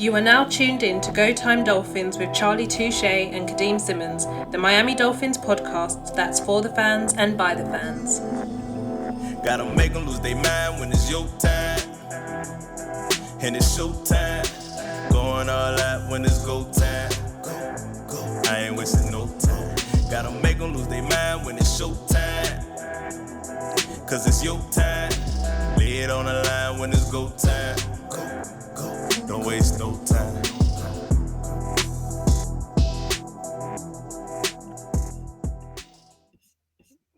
You are now tuned in to Go Time Dolphins with Charlie Touche and Kadeem Simmons, the Miami Dolphins podcast that's for the fans and by the fans. Gotta make them lose their mind when it's your time. And it's show time. Going all out when it's go time. Go. I ain't wasting no time. Gotta make them lose their mind when it's show time. Cause it's your time. Lay it on the line when it's go time. Go. Don't waste no time.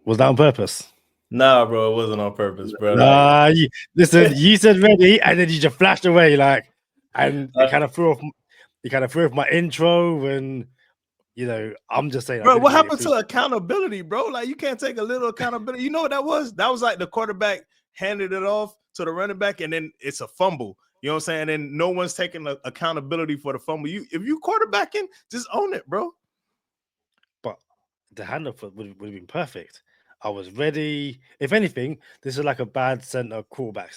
Was that on purpose? Nah, bro, it wasn't on purpose, bro. Nah, listen, you said ready, and then you just flashed away, and it kind of threw off my intro, and I'm just saying, bro, what happened to accountability, bro? Like, you can't take a little accountability. You know what that was? That was like the quarterback handed it off to the running back, and then it's a fumble. You know what I'm saying? And no one's taking accountability for the fumble. If you quarterbacking, just own it, bro. But the handoff would have been perfect. I was ready. If anything, this is like a bad center quarterback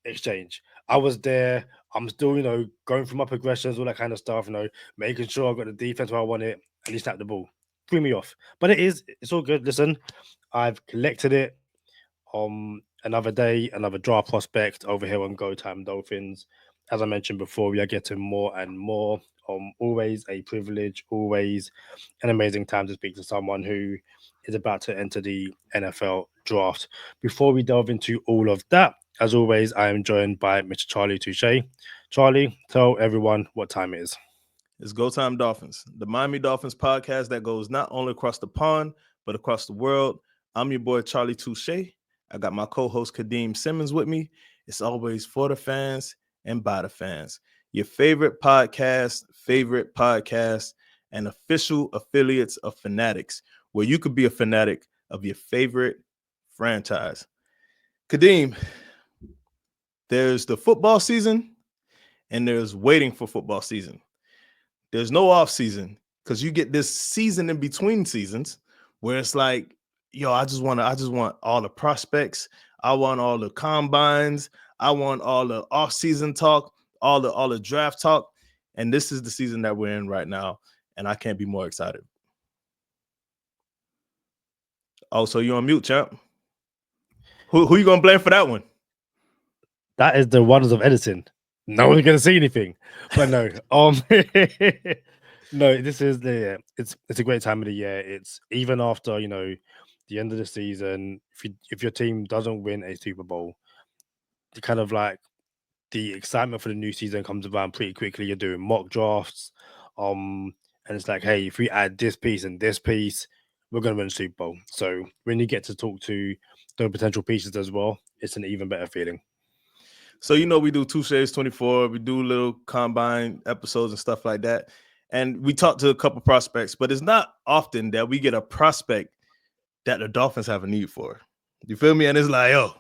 exchange. I was there. I'm still, going through my progressions, all that kind of stuff, making sure I got the defense where I want it, and he snapped the ball. Threw me off. But it's all good. Listen, I've collected it. Another day, another draft prospect over here on Go Time Dolphins. As I mentioned before, we are getting more and more. Always a privilege, always an amazing time to speak to someone who is about to enter the NFL draft. Before we delve into all of that, as always, I am joined by Mr. Charlie Touche. Charlie, tell everyone what time it is. It's Go Time Dolphins, the Miami Dolphins podcast that goes not only across the pond, but across the world. I'm your boy, Charlie Touche. I got my co-host, Kadeem Simmons, with me. It's always for the fans and by the fans. Your favorite podcast, and official affiliates of Fanatics, where you could be a fanatic of your favorite franchise. Kadeem, there's the football season and there's waiting for football season. There's no off season because you get this season in between seasons where it's like, yo, I just want all the prospects. I want all the combines. I want all the off season talk, all the draft talk. And this is the season that we're in right now. And I can't be more excited. Oh, so you're on mute, champ. Who you gonna blame for that one? That is the wonders of editing. No one's gonna see anything. But no, no, this is it's a great time of the year. It's even after the end of the season. If your team doesn't win a Super Bowl, the kind of like the excitement for the new season comes around pretty quickly. You're doing mock drafts, and it's like, hey, if we add this piece and this piece, we're going to win the Super Bowl. So when you get to talk to the potential pieces as well, it's an even better feeling. So, we do Touche's 24, we do little combine episodes and stuff like that. And we talk to a couple prospects, but it's not often that we get a prospect that the Dolphins have a need for. You feel me? And it's like, oh,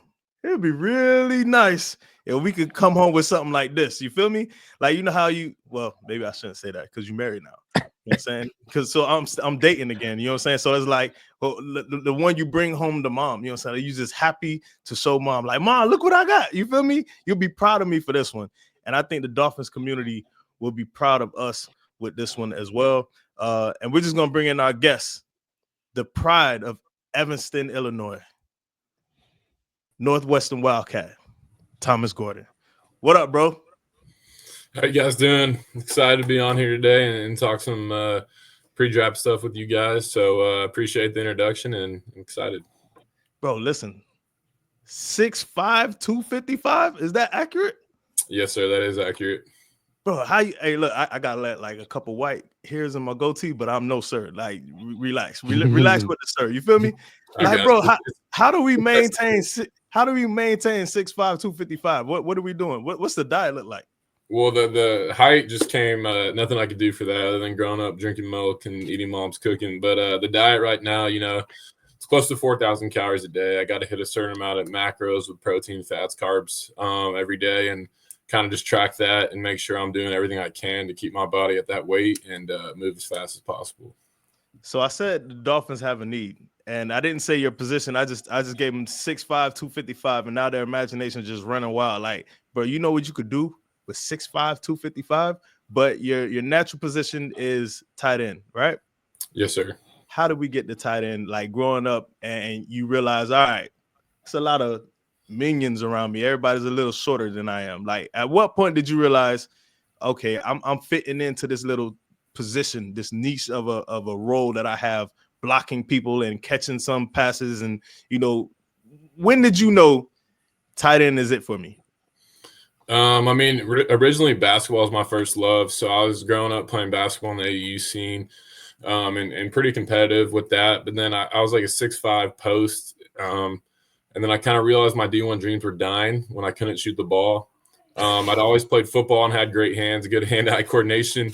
it'd be really nice if we could come home with something like this. You feel me? Like, how well, maybe I shouldn't say that because you're married now. You know what I'm saying? Because so I'm dating again. You know what I'm saying? So it's like, well, the one you bring home to mom. You know what I'm saying? You just happy to show mom, like, Mom, look what I got. You feel me? You'll be proud of me for this one. And I think the Dolphins community will be proud of us with this one as well. And we're just gonna bring in our guests, the pride of Evanston, Illinois, Northwestern Wildcat, Thomas Gordon. What up, bro? How you guys doing? Excited to be on here today and talk some pre-draft stuff with you guys. So appreciate the introduction and excited. Bro, listen, 6'5", 255, is that accurate? Yes, sir, that is accurate. Bro, hey, look, I got like a couple white hairs in my goatee, but I'm no sir. Like, relax with the sir. You feel me? Like, bro, how do we maintain 6'5", 255? What are we doing? What's the diet look like? Well, the height just came. Nothing I could do for that other than growing up drinking milk and eating mom's cooking. But the diet right now, it's close to 4,000 calories a day. I got to hit a certain amount of macros with protein, fats, carbs every day, and kind of just track that and make sure I'm doing everything I can to keep my body at that weight and move as fast as possible. So I said the Dolphins have a need, and I didn't say your position. I just gave them 6'5", 255, and now their imagination is just running wild. Like, bro, you know what you could do with 6'5", 255, but your natural position is tight end, right? Yes, sir. How did we get to tight end? Like growing up, and you realize, all right, it's a lot of minions around me. Everybody's a little shorter than I am. Like, at what point did you realize, okay, I'm fitting into this little position, this niche of a role that I have, blocking people and catching some passes? And when did you know tight end is it for me? I mean, originally basketball was my first love. So I was growing up playing basketball in the AU scene, and pretty competitive with that. But then I was like a 6'5" post. And then I kind of realized my D1 dreams were dying when I couldn't shoot the ball. I'd always played football and had great hands, good hand-eye coordination.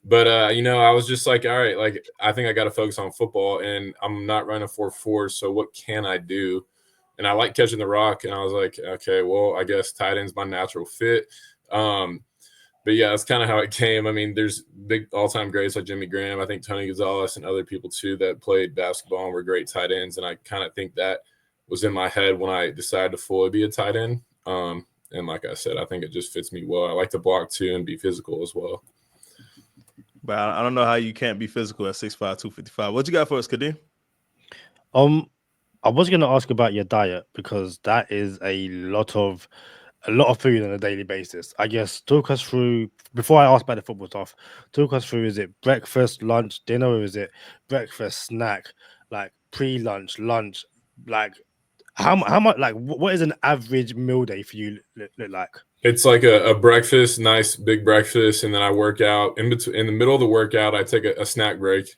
But, I was just like, all right, like, I think I got to focus on football, and I'm not running a 4.4, so what can I do? And I like catching the rock, and I was like, okay, well, I guess tight end's my natural fit. But, yeah, that's kind of how it came. I mean, there's big all-time greats like Jimmy Graham. I think Tony Gonzalez and other people, too, that played basketball and were great tight ends, and I kind of think that was in my head when I decided to fully be a tight end. And like I said, I think it just fits me well. I like to block, too, and be physical as well. But I don't know how you can't be physical at 6'5", 255. What you got for us, Kadeem? I was going to ask about your diet, because that is a lot of food on a daily basis. I guess talk us through, before I ask about the football stuff, talk us through, is it breakfast, lunch, dinner, or is it breakfast, snack, like pre-lunch, lunch? Like how much, like what is an average meal day for you look like? It's like a breakfast, nice big breakfast, and then I work out. In the middle of the workout, I take a snack break.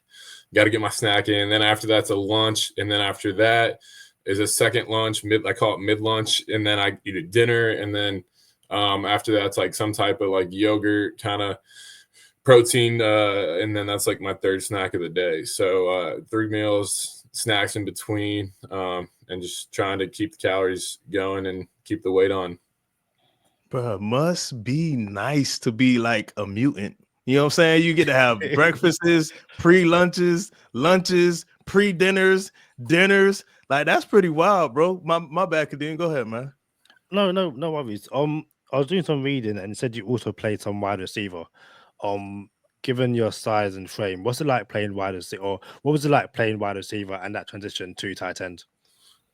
Got to get my snack in. Then after that's a lunch, and then after that is a second lunch. I call it mid lunch, and then I eat a dinner, and then after that's like some type of like yogurt kind of protein, and then that's like my third snack of the day. So 3 meals, snacks in between, and just trying to keep the calories going and keep the weight on. Bruh, must be nice to be like a mutant. You know what I'm saying? You get to have breakfasts, pre-lunches, lunches, pre-dinners, dinners. Like, that's pretty wild, bro. My bad, Kadeem. Go ahead, man. No worries. I was doing some reading, and it said you also played some wide receiver. Given your size and frame, what's it like playing wide receiver, or what was it like playing wide receiver and that transition to tight end?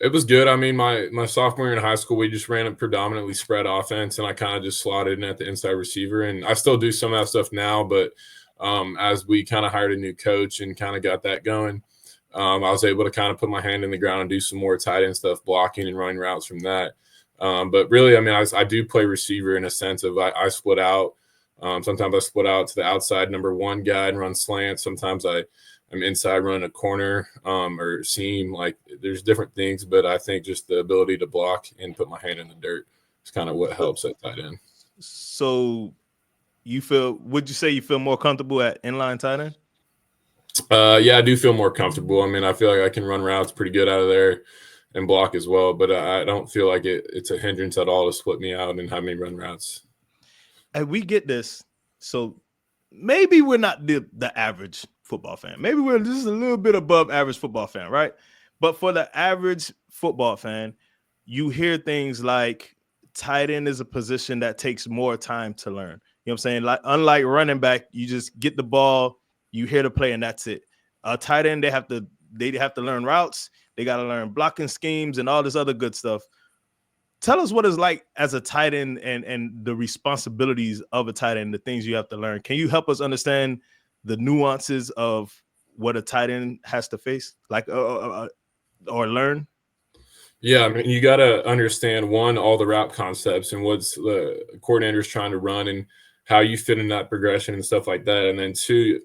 It was good. I mean, my sophomore year in high school, we just ran a predominantly spread offense, and I kind of just slotted in at the inside receiver. And I still do some of that stuff now, but as we kind of hired a new coach and kind of got that going, I was able to kind of put my hand in the ground and do some more tight end stuff, blocking and running routes from that. But really, I mean, I do play receiver in a sense of I split out. Sometimes I split out to the outside number one guy and run slants. Sometimes I'm inside running a corner or seam. Like, there's different things, but I think just the ability to block and put my hand in the dirt is kind of what helps at tight end. So would you say you feel more comfortable at inline tight end? Yeah, I do feel more comfortable. I mean, I feel like I can run routes pretty good out of there and block as well, but I don't feel like it's a hindrance at all to split me out and have me run routes. And we get this. So maybe we're not the average football fan. Maybe we're just a little bit above average football fan, right? But for the average football fan, you hear things like tight end is a position that takes more time to learn. You know what I'm saying? Like, unlike running back, you just get the ball, you hear the play, and that's it. A tight end, they have to learn routes, they got to learn blocking schemes and all this other good stuff. Tell us what it's like as a tight end and the responsibilities of a tight end, the things you have to learn. Can you help us understand the nuances of what a tight end has to face, like or learn? Yeah, I mean, you got to understand, one, all the route concepts and what's the coordinator's trying to run and how you fit in that progression and stuff like that. And then two,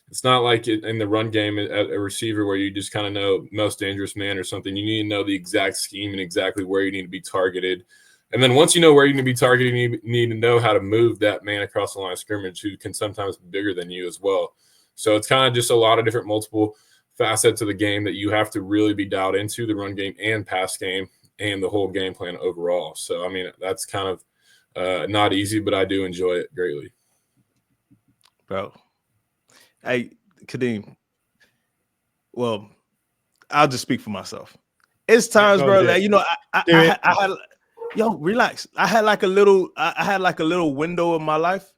it's not like in the run game at a receiver where you just kind of know most dangerous man or something. You need to know the exact scheme and exactly where you need to be targeted. And then once you know where you need to be targeted, you need to know how to move that man across the line of scrimmage who can sometimes be bigger than you as well. So it's kind of just a lot of different multiple facets of the game that you have to really be dialed into, the run game and pass game and the whole game plan overall. So, I mean, that's kind of not easy, but I do enjoy it greatly. Bro. Hey, Kadeem. Well, I'll just speak for myself. It's times, bro, that, you know, I Yo, relax. I had like a little window in my life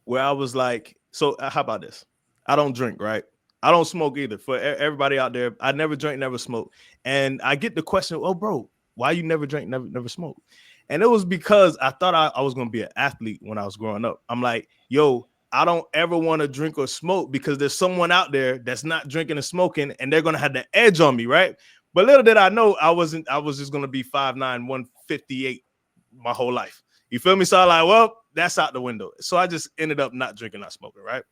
where I was like, so how about this? I don't drink, right? I don't smoke either. For everybody out there, I never drink, never smoke. And I get the question, oh, bro, why you never drink, never smoke? And it was because I thought I was going to be an athlete when I was growing up. I'm like, yo, I don't ever want to drink or smoke because there's someone out there that's not drinking and smoking and they're going to have the edge on me, right? But little did I know I was just going to be 5'9", 158 my whole life. You feel me? So I'm like, well, that's out the window. So I just ended up not drinking, not smoking, right?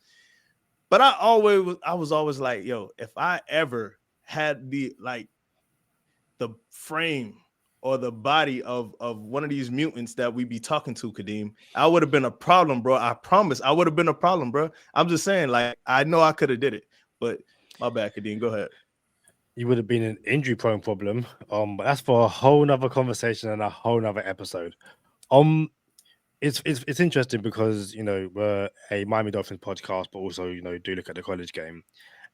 But I was always like, yo, if I ever had the frame or the body of one of these mutants that we be talking to, Kadeem, I would have been a problem, bro. I promise I would have been a problem, bro. I'm just saying, like, I know I could have did it, but my bad, Kadeem. Go ahead. You would have been an injury-prone problem. But that's for a whole nother conversation and a whole nother episode. It's interesting because we're a Miami Dolphins podcast, but also do look at the college game.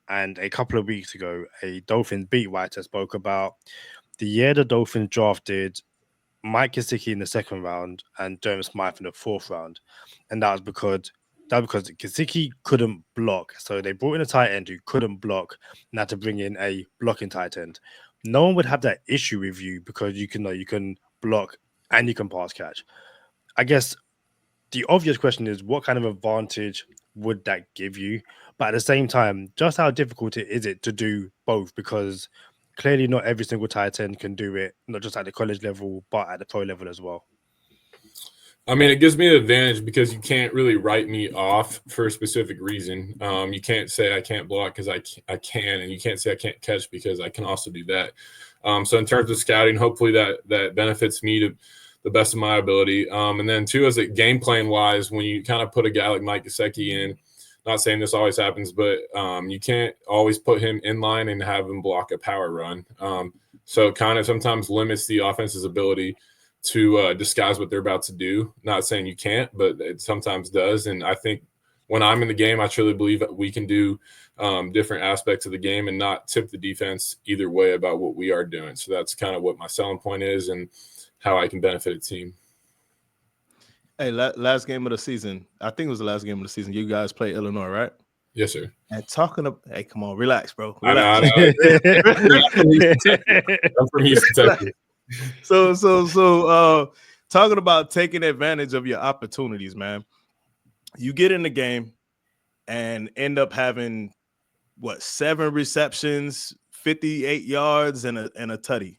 And a couple of weeks ago, a Dolphins beat writer spoke about the year the Dolphins drafted Mike Gesicki in the second round and Jeremy Smythe in the fourth round, and that was because Gesicki couldn't block, so they brought in a tight end who couldn't block, and had to bring in a blocking tight end. No one would have that issue with you because you can block and you can pass catch. I guess the obvious question is, what kind of advantage would that give you? But at the same time, just how difficult is it to do both? Because clearly not every single tight end can do it, not just at the college level, but at the pro level as well. I mean, it gives me an advantage because you can't really write me off for a specific reason. You can't say I can't block because I can, and you can't say I can't catch because I can also do that. So in terms of scouting, hopefully that benefits me to the best of my ability. And then two, as a game plan wise, when you kind of put a guy like Mike Gesicki in, not saying this always happens, but you can't always put him in line and have him block a power run. So it kind of sometimes limits the offense's ability to disguise what they're about to do. Not saying you can't, but it sometimes does. And I think when I'm in the game, I truly believe that we can do different aspects of the game and not tip the defense either way about what we are doing. So that's kind of what my selling point is and how I can benefit a team. Hey, last game of the season. I think it was the last game of the season. You guys played Illinois, right? Yes, sir. And hey, come on, relax, bro. Relax. I know. I'm from Houston, Texas. So, talking about taking advantage of your opportunities, man. You get in the game and end up having 7 receptions, 58 yards, and a tutty.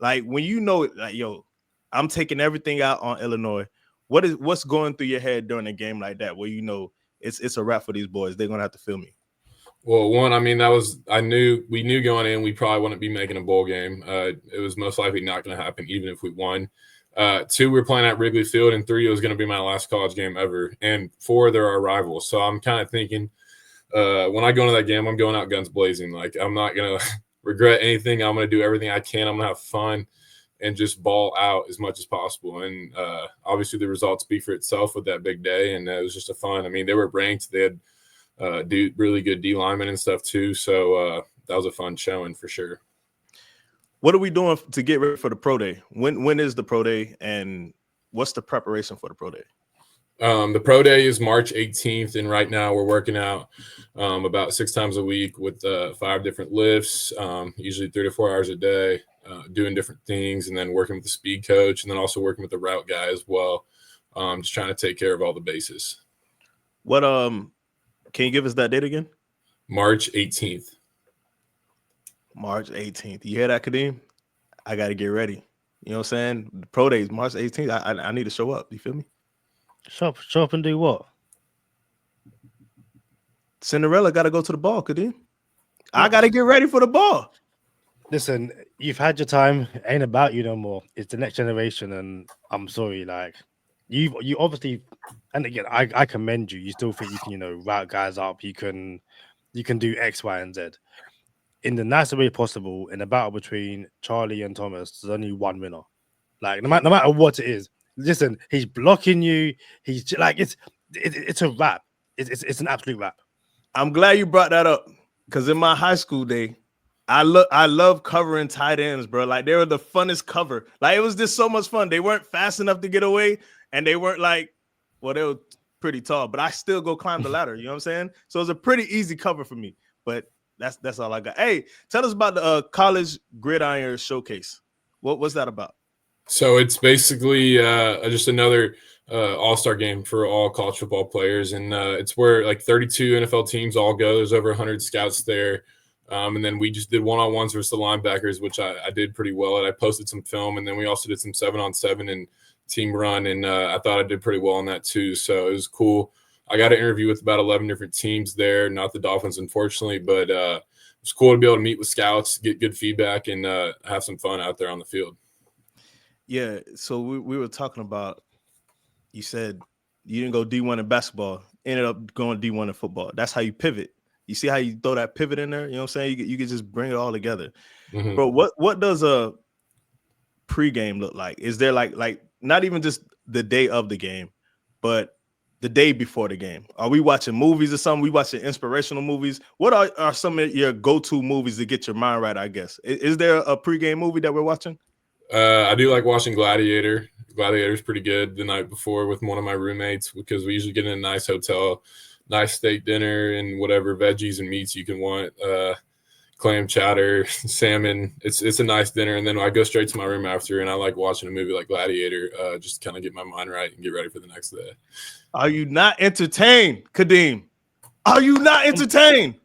Like when like, yo, I'm taking everything out on Illinois. What's going through your head during a game like that, where it's a wrap for these boys? They're gonna have to feel me. Well, one, I mean, we knew going in we probably wouldn't be making a bowl game. It was most likely not going to happen, even if we won. 2, we're playing at Wrigley Field, and 3, it was going to be my last college game ever. And 4, they're our rivals. So I'm kind of thinking, when I go into that game, I'm going out guns blazing. Like, I'm not going to regret anything. I'm going to do everything I can. I'm going to have fun and just ball out as much as possible. And obviously the results speak for itself with that big day. And it was just fun. I mean, they were ranked. They had really good D linemen and stuff too. So that was a fun showing for sure. What are we doing to get ready for the pro day? When is the pro day, and what's the preparation for the pro day? The pro day is March 18th, and right now we're working out about 6 times a week with 5 different lifts, usually 3 to 4 hours a day, doing different things, and then working with the speed coach, and then also working with the route guy as well. Just trying to take care of all the bases. What can you give us that date again? March 18th. March 18th. You hear that, Kadeem? I got to get ready. You know what I'm saying? The pro day is March 18th. I need to show up. You feel me? Show up and do what? Cinderella got to go to the ball, Kadeem. I got to get ready for the ball. Listen, you've had your time. It ain't about you no more. It's the next generation, and I'm sorry, like you obviously, and again, I commend you. You still think you can, route guys up. You can do X, Y, and Z in the nicest way possible. In a battle between Charlie and Thomas, there's only one winner. Like no matter what it is. Listen, he's blocking you. He's like it's a wrap. It's an absolute wrap. I'm glad you brought that up because in my high school day, I love covering tight ends, bro. Like they were the funnest cover. Like it was just so much fun. They weren't fast enough to get away, and they weren't like, well, they were pretty tall, but I still go climb the ladder. You know what I'm saying? So it was a pretty easy cover for me. But that's all I got. Hey, tell us about the college gridiron showcase. What's that about? So it's basically just another all-star game for all college football players, and it's where like 32 NFL teams all go. There's over 100 scouts there. And then we just did one-on-ones versus the linebackers, which I did pretty well at. I posted some film, and then we also did some 7-on-7 and team run, and I thought I did pretty well on that too. So it was cool. I got an interview with about 11 different teams there, not the Dolphins, unfortunately, but it was cool to be able to meet with scouts, get good feedback, and have some fun out there on the field. Yeah, so we were talking about, you said you didn't go D1 in basketball, ended up going D1 in football. That's how you pivot. You see how you throw that pivot in there? You know what I'm saying? You can just bring it all together. Mm-hmm. Bro, what does a pregame look like? Is there like not even just the day of the game, but the day before the game? Are we watching movies or something? We watching inspirational movies? What are some of your go-to movies to get your mind right, I guess? Is there a pregame movie that we're watching? I do like watching Gladiator. Gladiator's pretty good the night before with one of my roommates because we usually get in a nice hotel, nice steak dinner, and whatever veggies and meats you can want. Clam chowder, salmon. It's a nice dinner, and then I go straight to my room after, and I like watching a movie like Gladiator, just to kind of get my mind right and get ready for the next day. Are you not entertained, Kadeem? Are you not entertained?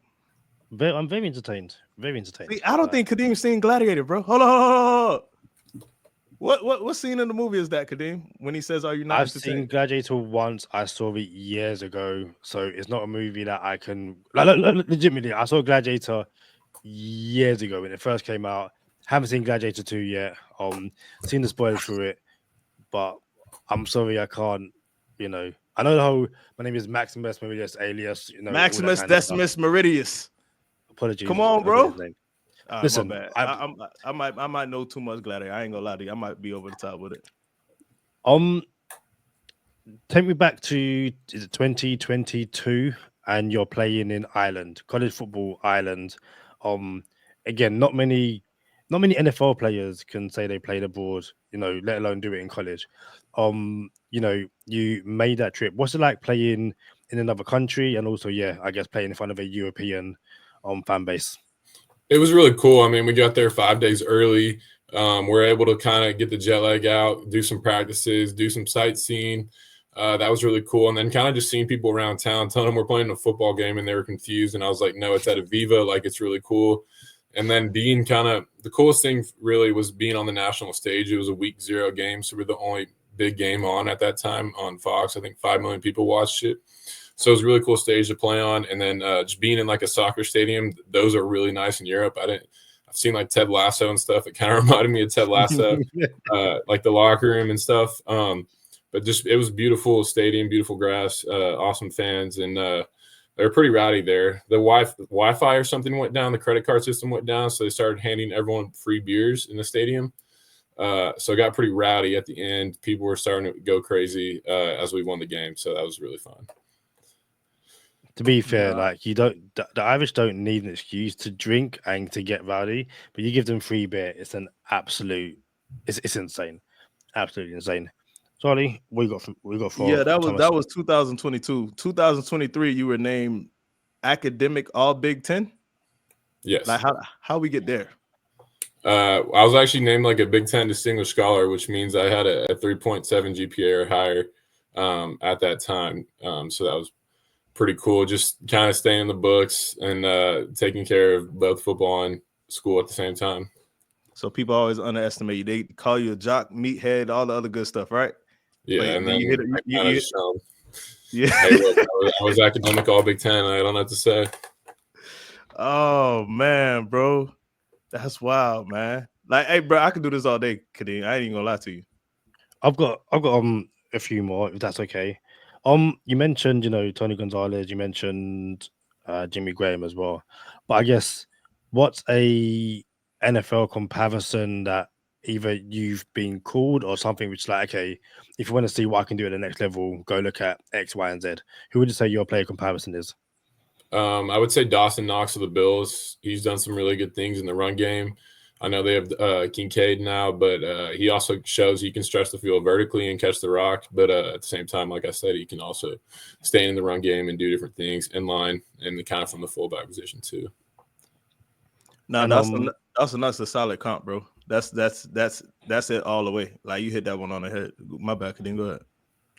I'm very entertained. Very entertained. See, I don't think Kadeem's seen Gladiator, bro. Hold on. What scene in the movie is that, Kadeem? When he says, "Are you not?" I've seen Gladiator once. I saw it years ago, so it's not a movie that I can legitimately. I saw Gladiator years ago when it first came out. Haven't seen Gladiator 2 yet. Seen the spoilers through it, but I'm sorry I can't. I know the whole. My name is Maximus Meridius, alias. Maximus Decimus Meridius. Apologies. Come on, bro. Listen, I might know too much Gladiator. I ain't gonna lie to you. I might be over the top with it. Take me back to 2022, and you're playing in Ireland, college football Ireland. Again, not many NFL players can say they played abroad, let alone do it in college. You made that trip. What's it like playing in another country, and also, I guess playing in front of a European fan base? It was really cool. I mean, we got there 5 days early. We're able to kind of get the jet lag out, do some practices, do some sightseeing. That was really cool. And then kind of just seeing people around town, telling them we're playing a football game, and they were confused. And I was like, no, it's at Aviva. Like, it's really cool. And then being the coolest thing really was being on the national stage. It was a week 0 game. So we're the only big game on at that time on Fox. I think 5 million people watched it. So it was a really cool stage to play on. And then just being in like a soccer stadium, those are really nice in Europe. I've seen like Ted Lasso and stuff. It kind of reminded me of Ted Lasso, like the locker room and stuff. But just it was beautiful stadium, beautiful grass, awesome fans, and they were pretty rowdy there. The Wi-Fi or something went down. The credit card system went down, so they started handing everyone free beers in the stadium. So it got pretty rowdy at the end. People were starting to go crazy as we won the game, so that was really fun. To be fair, the Irish don't need an excuse to drink and to get rowdy, but you give them free beer. It's it's insane, absolutely insane. Charlie, we got for that was 2022. 2023, you were named academic All Big Ten. Yes. Like how we get there? I was actually named like a Big Ten Distinguished Scholar, which means I had a 3.7 GPA or higher at that time. So that was pretty cool. Just kind of staying in the books and taking care of both football and school at the same time. So people always underestimate you. They call you a jock, meathead, all the other good stuff, right? Yeah, and then I was academic All Big Ten. I don't know what to say. Oh man, bro, that's wild, man. Like, hey, bro, I could do this all day, Kadeem. I ain't even gonna lie to you. I've got a few more, if that's okay. You mentioned, Tony Gonzalez. You mentioned Jimmy Graham as well. But I guess what's a NFL comparison that either you've been called or something which is like, okay, if you want to see what I can do at the next level, go look at X, Y, and Z. Who would you say your player comparison is? I would say Dawson Knox of the Bills. He's done some really good things in the run game. I know they have Kincaid now, but he also shows he can stretch the field vertically and catch the rock. But at the same time, like I said, he can also stay in the run game and do different things in line and kind of from the fullback position too. No, Dawson Knox is a solid comp, bro. That's it all the way. Like you hit that one on the head. My bad, Kadeem, go ahead.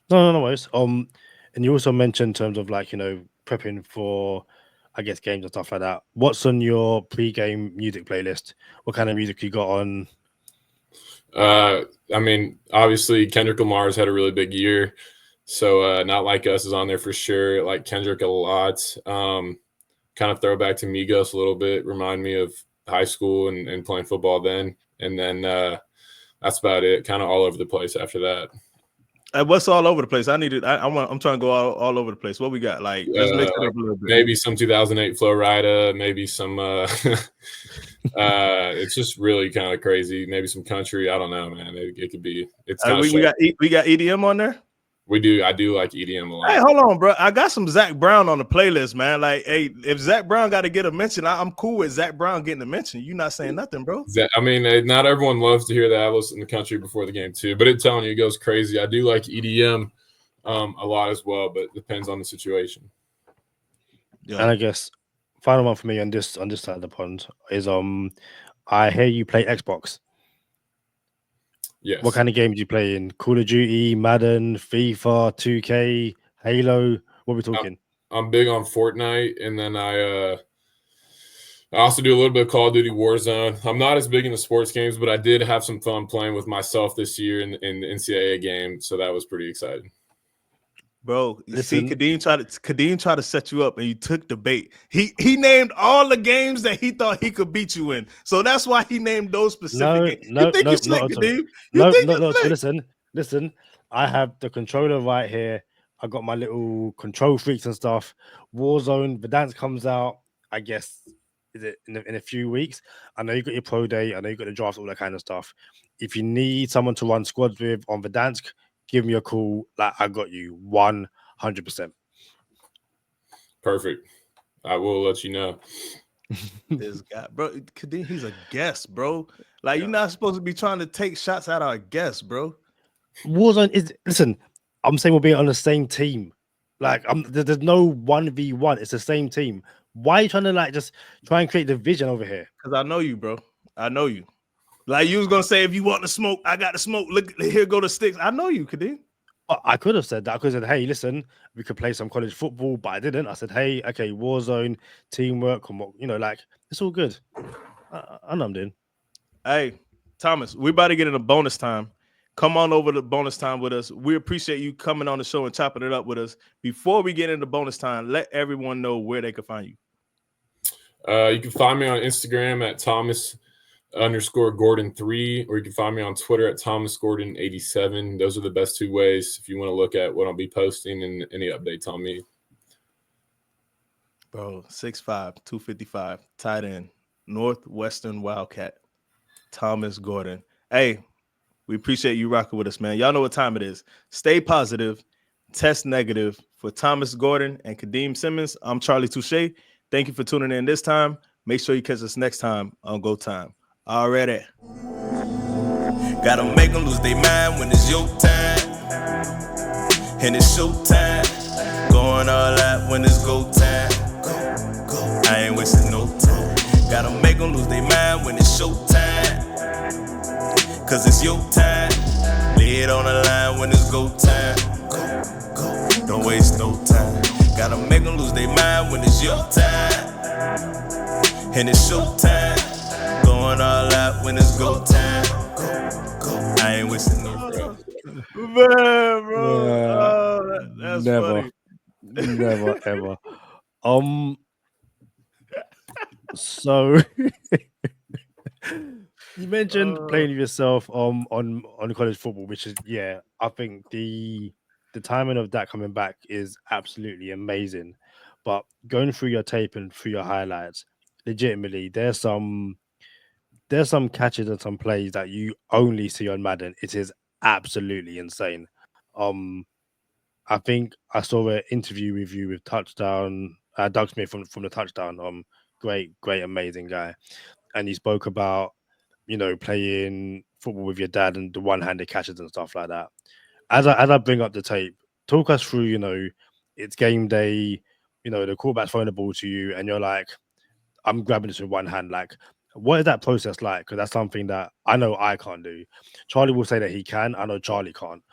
No worries. And you also mentioned in terms of like, prepping for, I guess, games and stuff like that. What's on your pre-game music playlist? What kind of music you got on? I mean, obviously Kendrick Lamar's had a really big year. So Not Like Us is on there for sure. Like Kendrick a lot. Kind of throwback to Migos a little bit. Remind me of high school and playing football then. And then that's about it. Kind of all over the place after that. What's all over the place? I'm trying to go all over the place. What we got? Like, let's mix it up a little bit. Maybe some 2008 Flo Rida. Maybe some. It's just really kind of crazy. Maybe some country. I don't know, man. It could be. It's we got EDM on there. We do. I do like EDM a lot. Hey, hold on, bro. I got some Zach Brown on the playlist, man. Like, hey, if Zach Brown got to get a mention, I'm cool with Zach Brown getting a mention. You not saying nothing, bro. I mean, not everyone loves to hear that. I listen to country before the game too, but it's telling you it goes crazy. I do like EDM a lot as well, but it depends on the situation. Yeah. And I guess final one for me on this side of the pond is I hear you play Xbox. Yes. What kind of games do you play in? Call of Duty, Madden, FIFA, 2K, Halo? What are we talking? I'm big on Fortnite, and then I also do a little bit of Call of Duty Warzone. I'm not as big into sports games, but I did have some fun playing with myself this year in the NCAA game, so that was pretty exciting. Bro, see, Kadeem tried to set you up, and you took the bait. He named all the games that he thought he could beat you in, so that's why he named those specific games. You think you're slick, Kadeem? Listen. I have the controller right here. I got my little control freaks and stuff. Warzone, Verdansk comes out, I guess, is it in a few weeks? I know you got your pro day. I know you got the draft, all that kind of stuff. If you need someone to run squads with on Verdansk, give me a call. Like, I got you 100%. Perfect. I will let you know. This guy, bro, Kadeem, he's a guest, bro. Like, you're not supposed to be trying to take shots at our guests, bro. Warzone is, listen, I'm saying we'll be on the same team. Like, there's no 1v1. It's the same team. Why are you trying to, just try and create division over here? Because I know you, bro. I know you. Like you was gonna say, if you want the smoke, I got the smoke. Look, here go the sticks. I know you, Kadeem. I could have said that. I could have said, hey, listen, we could play some college football, but I didn't. I said, hey, okay, Warzone, teamwork, it's all good. I know I'm doing. Hey, Thomas, we about to get into bonus time. Come on over to bonus time with us. We appreciate you coming on the show and chopping it up with us. Before we get into bonus time, let everyone know where they can find you. You can find me on Instagram at Thomas_Gordon3, or you can find me on Twitter at ThomasGordon87. Those are the best two ways if you want to look at what I'll be posting and any updates on me. Bro, 6'5", 255, tight end, Northwestern Wildcat, Thomas Gordon. Hey, we appreciate you rocking with us, man. Y'all know what time it is. Stay positive, test negative. For Thomas Gordon and Kadeem Simmons, I'm Charlie Touche. Thank you for tuning in this time. Make sure you catch us next time on Go Time. Already. Gotta make them lose their mind when it's your time. And it's show time. Going all out when it's go time. Go. I ain't wasting no time. Gotta make them lose their mind when it's show time. Cause it's your time. Lay it on the line when it's go time. Go. Don't waste no time. Gotta make them lose their mind when it's your time. And it's show time. Going all out when it's go time. Go. I ain't wasting no time. Man, bro. That's never, funny. Never, ever. So you mentioned playing with yourself on college football, which is, I think the timing of that coming back is absolutely amazing. But going through your tape and through your highlights, legitimately, there's some catches and some plays that you only see on Madden. It is absolutely insane. I think I saw an interview with you with Touchdown Doug Smith from the touchdown. Great, amazing guy. And he spoke about, playing football with your dad and the one-handed catches and stuff like that. As I bring up the tape, talk us through, it's game day, the quarterback's throwing the ball to you and you're like, I'm grabbing this with one hand. Like, what is that process like? Because that's something that I know I can't do. Charlie will say that he can. I know Charlie can't.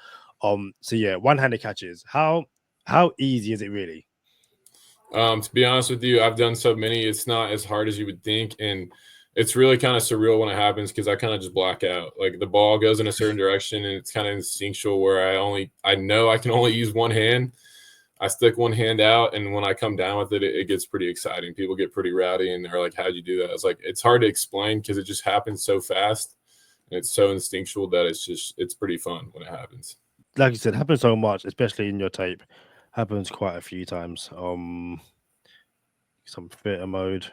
So yeah, one-handed catches. How easy is it really? To be honest with you, I've done so many. It's not as hard as you would think, and it's really kind of surreal when it happens because I kind of just black out. Like the ball goes in a certain direction, and it's kind of instinctual where I know I can only use one hand. I stick one hand out, and when I come down with it, it gets pretty exciting. People get pretty rowdy, and they're like, "How'd you do that?" It's like it's hard to explain because it just happens so fast, and it's so instinctual that it's pretty fun when it happens. Like you said, happens so much, especially in your tape. Happens quite a few times. Some theater mode.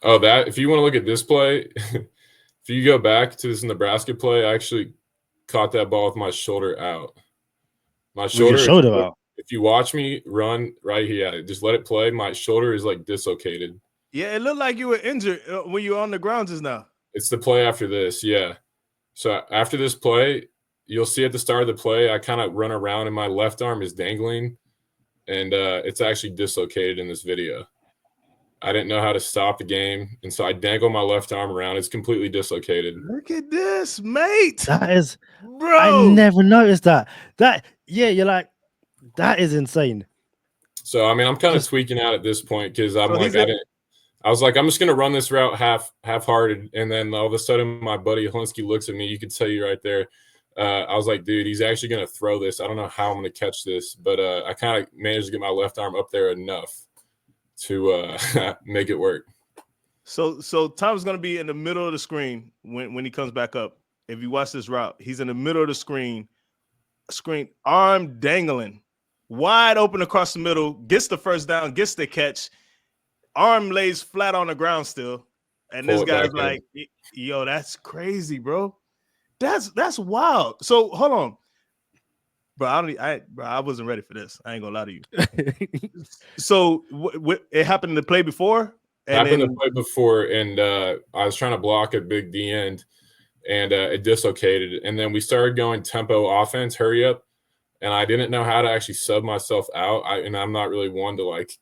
Oh, that if you want to look at this play, if you go back to this Nebraska play, I actually caught that ball with my shoulder out. My shoulder out. If you watch me run right here, just let it play. My shoulder is like dislocated. Yeah, it looked like you were injured when you were on the ground just now. It's the play after this, yeah. So after this play, you'll see at the start of the play, I kind of run around and my left arm is dangling, and it's actually dislocated in this video. I didn't know how to stop the game, and so I dangle my left arm around. It's completely dislocated. Look at this, mate. That is, bro. I never noticed that. You're like, that is insane. So I mean, I'm kind of tweaking out at this point because I was like, I'm just gonna run this route half-hearted, and then all of a sudden, my buddy Holinsky looks at me. You could tell you right there. I was like, dude, he's actually gonna throw this. I don't know how I'm gonna catch this, but I kind of managed to get my left arm up there enough to make it work. So Tom's gonna be in the middle of the screen when he comes back up. If you watch this route, he's in the middle of the screen, arm dangling, wide open across the middle, gets the first down, gets the catch, arm lays flat on the ground still, and this guy's like, "Yo, that's crazy, bro. That's wild." So hold on, bro. I wasn't ready for this. I ain't gonna lie to you. So it happened to play before. And I was trying to block a big D end, and it dislocated. And then we started going tempo offense, hurry up, and I didn't know how to actually sub myself out. I'm not really one to like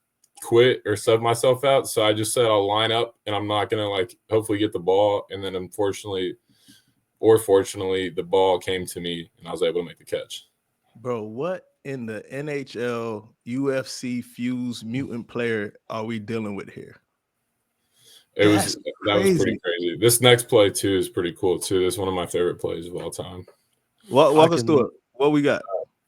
quit or sub myself out, so I just said I'll line up, and I'm not gonna like hopefully get the ball. And then unfortunately, or fortunately, the ball came to me, and I was able to make the catch. Bro, what in the NHL UFC fused mutant player are we dealing with here? That was pretty crazy. This next play too is pretty cool too. It's one of my favorite plays of all time. Walk us through it. What we got?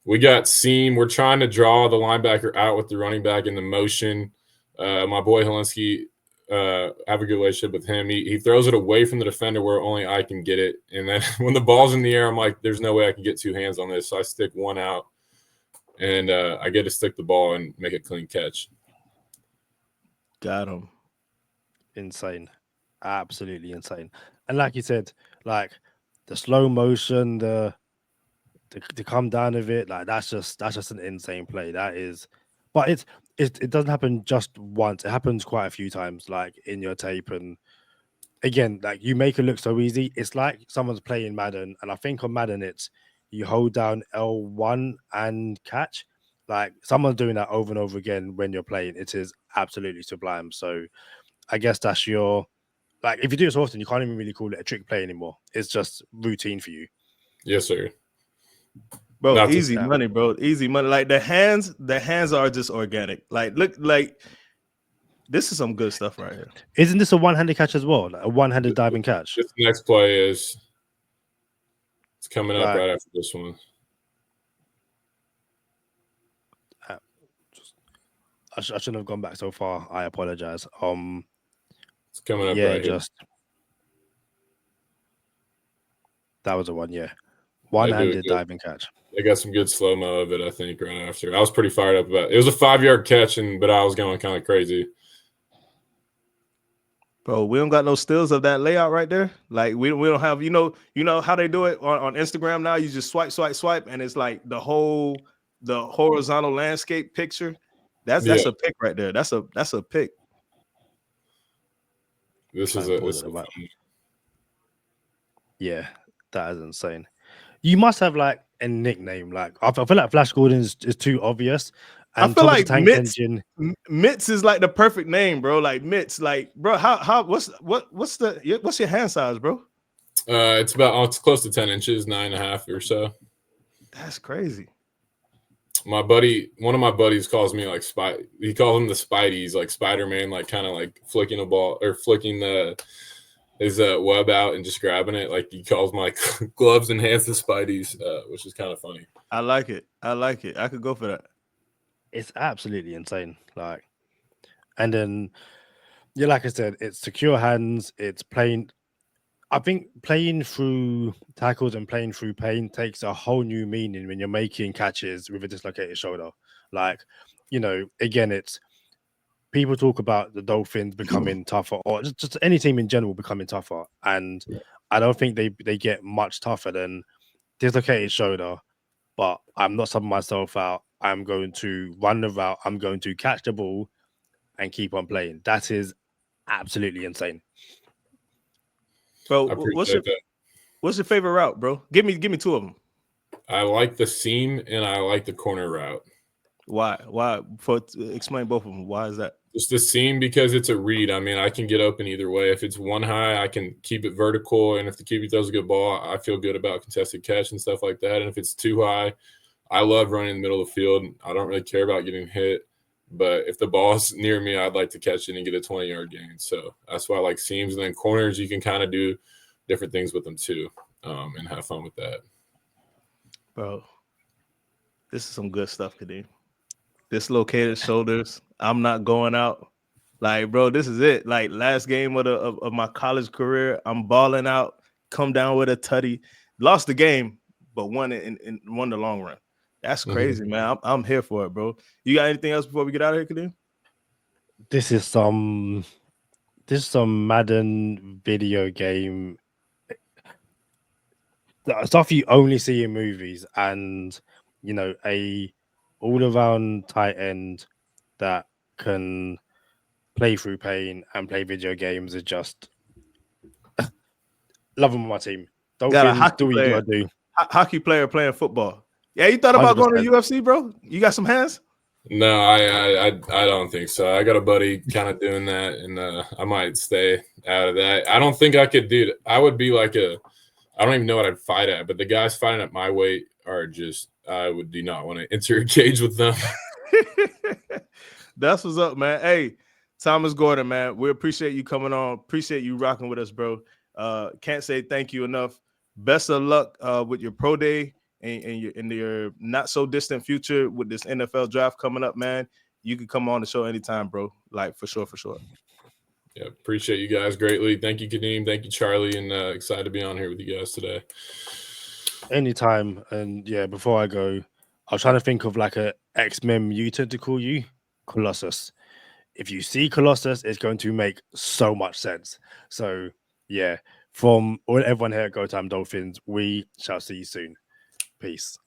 We got seam. We're trying to draw the linebacker out with the running back in the motion. My boy Holinsky, have a good relationship with him. He throws it away from the defender where only I can get it. And then when the ball's in the air, I'm like, there's no way I can get two hands on this. So I stick one out, and I get to stick the ball and make a clean catch. Got him. Insane. Absolutely insane. And like you said, like the slow motion, the come down of it, like that's just an insane play. That is, but it doesn't happen just once. It happens quite a few times, like in your tape. And again, like you make it look so easy. It's like someone's playing Madden, and I think on Madden it's you hold down L1 and catch. Like someone's doing that over and over again when you're playing. It is absolutely sublime. So I guess that's your, like, if you do it so often, you can't even really call it a trick play anymore. It's just routine for you. Yes, sir. Bro, easy money, bro. Easy money. Like the hands are just organic. Like, look, like this is some good stuff right here. Isn't this a one-handed catch as well? Like a one-handed diving catch? This next play it's coming up right after this one. I shouldn't have gone back so far. I apologize. It's coming up right here. That was a one, yeah. One-handed diving catch. They got some good slow-mo of it, I think, right after. I was pretty fired up about it. It was a 5-yard catch, but I was going kind of crazy. Bro, we don't got no stills of that layout right there. Like we don't have, you know how they do it on Instagram now. You just swipe, and it's like the horizontal landscape picture. That's a pick right there. That's a pick. This is yeah, that is insane. You must have like a nickname. Like I feel like Flash Gordon is too obvious. And I feel like Tank Engine. Mitts is like the perfect name, bro. Like Mitts, like bro. What's your hand size, bro? It's close to 10 inches, 9.5 or so. That's crazy. One of my buddies calls me like he calls them the Spideys, like Spider-Man, like kind of like flicking a ball or flicking his web out and just grabbing it. Like he calls my gloves and hands the Spideys, which is kind of funny. I like it. I could go for that. It's absolutely insane. Like, and then, yeah, like I said, it's secure hands. It's playing. I think playing through tackles and playing through pain takes a whole new meaning when you're making catches with a dislocated shoulder. Like, again, it's people talk about the Dolphins becoming tougher, or just any team in general becoming tougher. And I don't think they get much tougher than dislocated shoulder. But I'm not subbing myself out. I'm going to run the route. I'm going to catch the ball and keep on playing. That is absolutely insane. Bro, what's your favorite route, bro? Give me two of them. I like the seam and I like the corner route. Why? Explain both of them. Why is that? Just the seam because it's a read. I mean, I can get open either way. If it's one high, I can keep it vertical, and if the QB throws a good ball, I feel good about contested catch and stuff like that. And if it's too high, I love running in the middle of the field. I don't really care about getting hit, but if the ball's near me, I'd like to catch it and get a 20-yard gain. So that's why I like seams. And then corners, you can kind of do different things with them too, and have fun with that. Bro, this is some good stuff, Kadeem. Dislocated shoulders. I'm not going out. Like, bro, this is it. Like, last game of my college career, I'm balling out. Come down with a tutty. Lost the game, but won it and won the long run. That's crazy, man. I'm here for it, bro. You got anything else before we get out of here, Kadeem? This is some Madden video game stuff you only see in movies, and a all-around tight end that can play through pain and play video games is just love them on my team. Dolphins, do what you gotta do. Hockey player playing football. Yeah, you thought about 100%. Going to UFC, bro? You got some hands? No, I don't think so. I got a buddy kind of doing that, and I might stay out of that. I don't think I could do it. I would be like I don't even know what I'd fight at, but the guys fighting at my weight are just, I do not want to enter a cage with them. That's what's up, man. Hey, Thomas Gordon, man, we appreciate you coming on. Appreciate you rocking with us, bro. Can't say thank you enough. Best of luck with your pro day and your not so distant future with this NFL draft coming up, man. You can come on the show anytime, bro. Like, for sure. Yeah, appreciate you guys greatly. Thank you, Kadeem. Thank you, Charlie, and excited to be on here with you guys today. Anytime. And yeah, before I go, I was trying to think of like a X-Men mutant to call you, Colossus. If you see Colossus, it's going to make so much sense. So yeah, from everyone here at Go Time Dolphins, we shall see you soon. Peace.